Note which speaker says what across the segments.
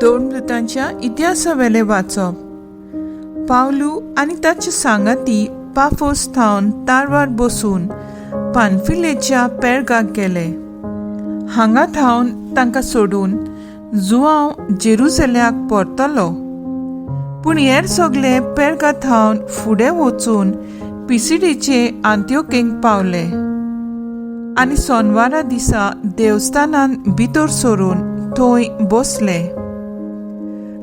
Speaker 1: दोन मृतांच्या इतिहासावेले वाचप. पावलू आनी ताचे सांगाती पाफोस थावन तारवार बसून पानफिलेच्या पेरगाक गेले. हांगा थावन तांकां सोडून जुआंव जेरुसल्याक परतलो. पूण हेर सगळे पेरगा थावन फुडें वचून पिसिडीचे आंत्योकेक पावले आनी सोनवारा दिसा देवस्थानान भितर सरून थंय बसले.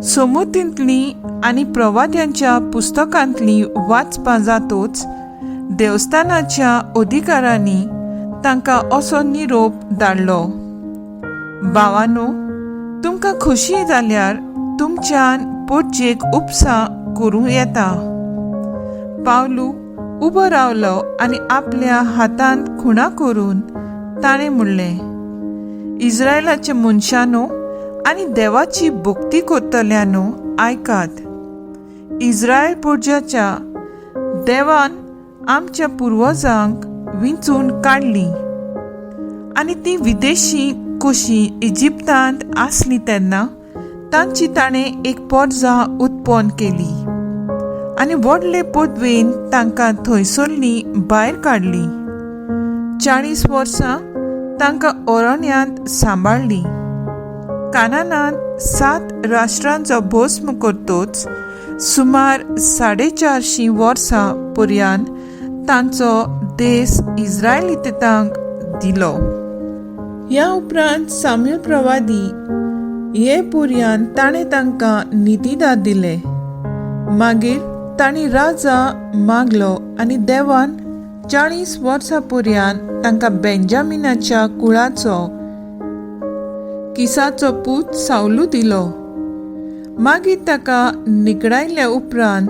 Speaker 1: समृद्धींतली आनी प्रवाद्यांच्या पुस्तकांतली वाचपां जातूच देवस्थानाच्या अधिकाऱ्यांनी तांकां असो निरोप धाडलो. भावांनो, तुमकां खोशी जाल्यार तुमच्यान पोटजेक उपसा करूं येता. पावलू उबो रावलो आनी आपल्या हातांत खुणा करून ताणें म्हणलें, इस्रायलाच्या मनशांनो आनी देवाची भक्ती करतल्यांनो, आयकात. इस्रायल पुर्जाच्या देवान आमच्या पुर्वजांक विंचून काडली आनी ती विदेशी कशी इजिप्तांत आसली तेन्ना तांची ताणें एक परजा उत्पन्न केली आनी व्हडले पदवेन तांकां थंयसरली भायर काडली. 40 वर्सां तांकां अरण्यांत सांबाळली. कानानांत 7 राष्ट्रांचो भस्म करतोच सुमार 450 वर्सां पर्यंत तांचो देश इस्रायलितांक दिलो. ह्या उपरांत साम्युएल प्रवादी हे पर्यंत ताणें तांकां नितीदाद दिले. मागीर तांणी राजा मागलो आनी देवान 40 वर्सां पर्यंत तांकां बेंजामिनाच्या कुळाचो किसाचो पूत सावलू दिलो. मागीर ताका निगडायल्या उपरांत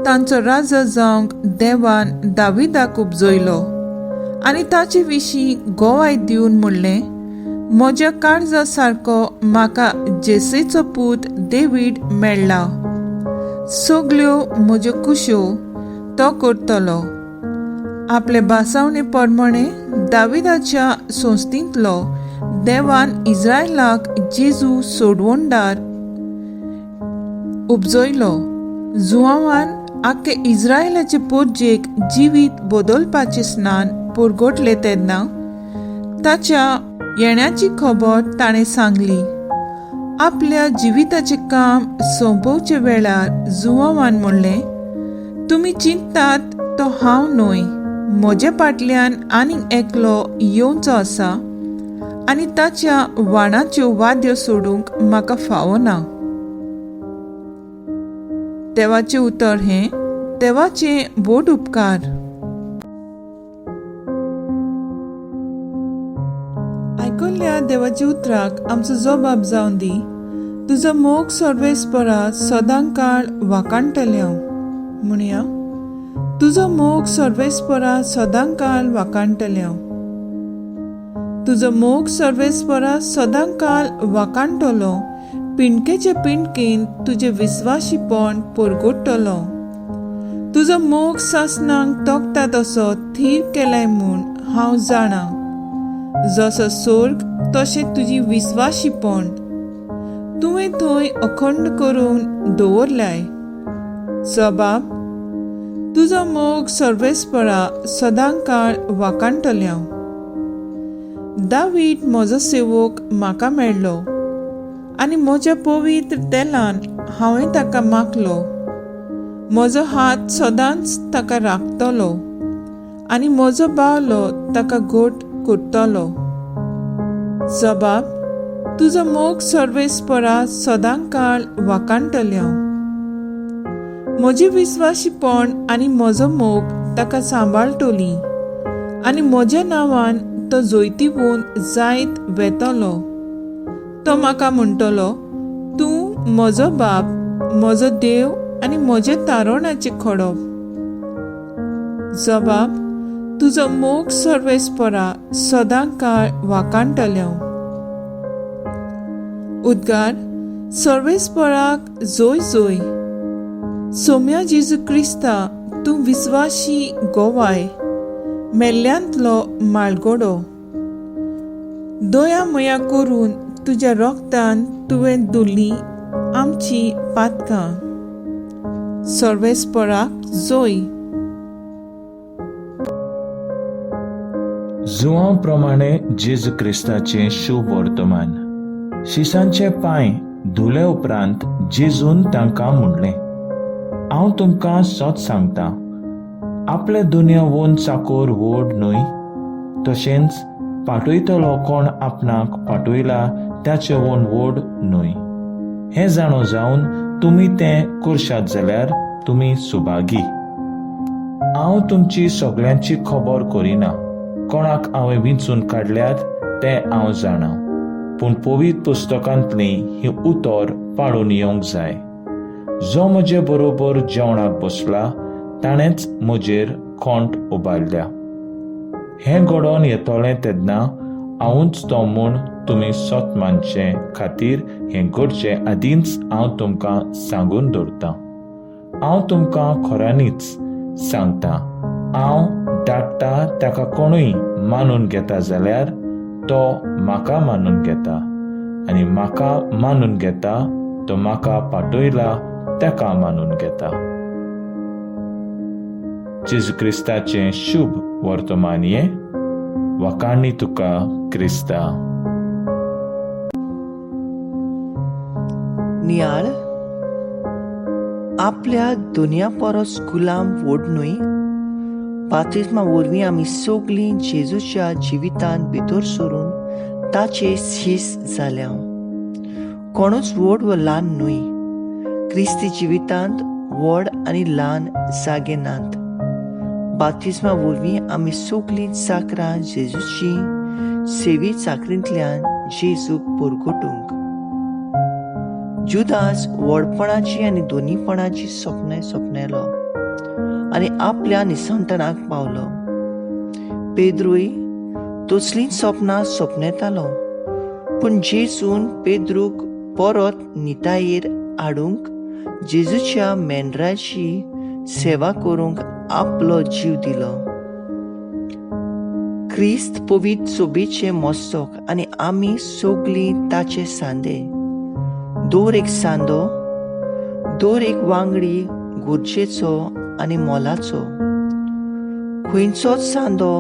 Speaker 1: तांचो राजा जावंक देवान दाविदाक उपजयलो आनी ताचे विशीं गोवाय दिवन म्हणलें, म्हज्या काळजा सारको म्हाका जेसेचो पूत डेवीड मेळ्ळा. सगल्यो म्हज्यो कुश्यो तो करतलो. आपले भासावणे प्रमाणे दाविदाच्या संस्थींतलो देवान इस्रायलाक जेजू सोडवणदार उपजयलो. जुआवान आख्खे इस्रायलाचे पोरजेक जिवीत बदलपाचे स्नान परगटले तेन्ना ताच्या येण्याची खबर ताणें सांगली. आपल्या जिविताचें काम सोंपोवचे वेळार जुआवान म्हणलें, तुमी चिंतात तो हांव न्हय, म्हजे फाटल्यान आनीक एकलो येवचो आसा आनी ताच्या वाणाच्यो वाद्यो सोडूंक म्हाका फावना. देवाचें उतर हें देवाचे बोट उपकार. आयकल्ल्या देवाच्या उतराक आमचो जबाब जावन दी. तुजो मोग सर्वेस्परा सदां काळ वाकाणटलें हांव. म्हणया, तुजो मोग सर्वेस्परा सदां काळ वाकाणटलें हांव. तुजो मोग सर्वेस्परा सदां काळ वाकाणटलो. पिणकेचे पिणकेन तुजे विस्वाशीपण परगटतलो. तुजो मोग सासणांक तोखता तसो थीर केलाय म्हूण हांव जाणा. जसो स्वर्ग तशें तुजी विस्वाशीपण तुवें थंय अखंड करून दवरलाय. जबाब, तुजो मोग सर्वेस्परा सदां काळ वाकाणटलें हांव. दावीद म्हजो सेवक म्हाका मेळ्ळो आनी म्हज्या पवित्र तेलान हांवें ताका मागलो. म्हजो हात सदांच ताका राखतलो आनी म्हजो बावलो ताका घट करतलो. जबाब, तुजो मोग सर्वेस्परा सदां काळ वाकाणटलें हांव. म्हजें विस्वाशीपण आनी म्हजो मोग ताका सांबाळटली आनी म्हज्या नांवान तो जोयतीवून जायत वेतलो. तो म्हाका म्हणटलो, तूं म्हजो बाप, म्हजो देव आनी म्हजे तारोणाचे खडप. जबाब, तुजो मोग सर्वेस्परा सदां काळ वाकाणटलें हांव. उद्गार. सर्वेस्पराक जोय जोय. सोम्या जेजू क्रिस्ता, तूं विस्वाशी गोवाय, मेल्ल्यांतलो माळगडो. दया मया करून तुज्या रोगतान तुवें धुल्ली आमची पातकां सर्वेस्पराक जोय.
Speaker 2: जुवां प्रमाणे जेजू क्रिस्ताचें शुभ वर्तमान. शिसांचे पांय धुले उपरांत जेजून तांकां म्हणलें, हांव तुमकां सत सांगतां, आपले दुनिया वोन चाकोर व्हड न्हय, तशेंच पाठयतलो कोण आपणाक पाठयला त्याचे वोन व्हड न्हय. हें जाणो जावन तुमी तें करशात जाल्यार तुमी सुभागी. हांव तुमची सगळ्यांची खबर करिना. कोणाक हांवें विंचून काडल्यात तें हांव जाणा, पूण पवित्र पुस्तकांतलीं ही उतर पाडून येवंक जाय. जो म्हजे बरोबर जेवणाक बसला ताणेंच म्हजेर खोंट उबारल्या. हें घडोवन येतलें तेन्ना हांवूच तो म्हूण तुमी सत मानचे खातीर हें घडचें आदींच हांव तुमकां सांगून दवरतां. हांव तुमकां खऱ्यांनीच सांगतां, हांव धाडटा ताका कोणूय मानून घेता जाल्यार तो म्हाका मानून घेता, आनी म्हाका मानून घेता तो म्हाका पाठयला ताका मानून घेता. जेजू क्रिस्ताचें शुभ वर्तमान हें. वखाणी तुका क्रिस्ता.
Speaker 3: नियाळ आपल्या दुनिया परस गुलाम व्हड न्हय. बाप्तिस्मा वरवीं आमी सगळीं जेजूच्या जिवितांत भितर सरून ताचे शीस जाल्या. कोणूच व्हड वा ल्हान न्हय. क्रिस्ती जिवितांत व्हड आनी ल्हान जागे नात. बाप्तिस्मा वरवीं आमी सगळीं चाकरां जेजूची सेवी चाकरींतल्यान जेजूक परगटूंक. जुदास व्हडपणाची आनी दोनीपणाची सपनां सपनेलो आनी आपल्या निसंतनाक पावलो. पेद्रूय तसलींच सपनां सपनेतालो, पूण जेजून पेद्रूक परत नितायेर हाडूंक जेजूच्या मेंढराची सेवा करूंक आपलो जीव दिलो. क्रिस्त पवित्र सोबेचे मस्तक आनी आमी सगळीं ताचे सांदे. दर एक सांदो, दर एक वांगडी गुरजेचो आनी मोलाचो. खंयचोच सांदो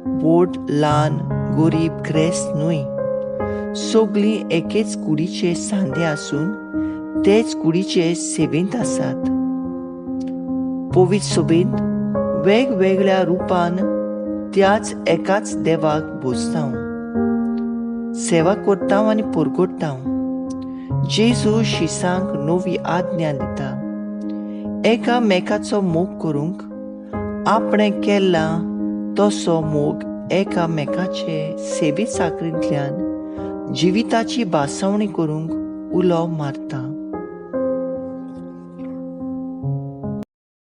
Speaker 3: व्हड ल्हान गरीब क्रेस्त न्हय. सगळीं एकेच कुडीचे सांदे आसून तेच कुडीचे सेवेंत आसात. पवित्र सोबेंत वेगवेगळ्या रुपान त्याच एकाच देवाक भोजतांव, सेवा करतांव आनी परगटतांव. जेजू शिसांक नवी आज्ञा दिता. एकामेकाचो मोग करूंक, आपणें केला तसो मोग एकामेकाचे सेवे चाकरींतल्यान जिविताची बासावणी करूंक उलो मारता.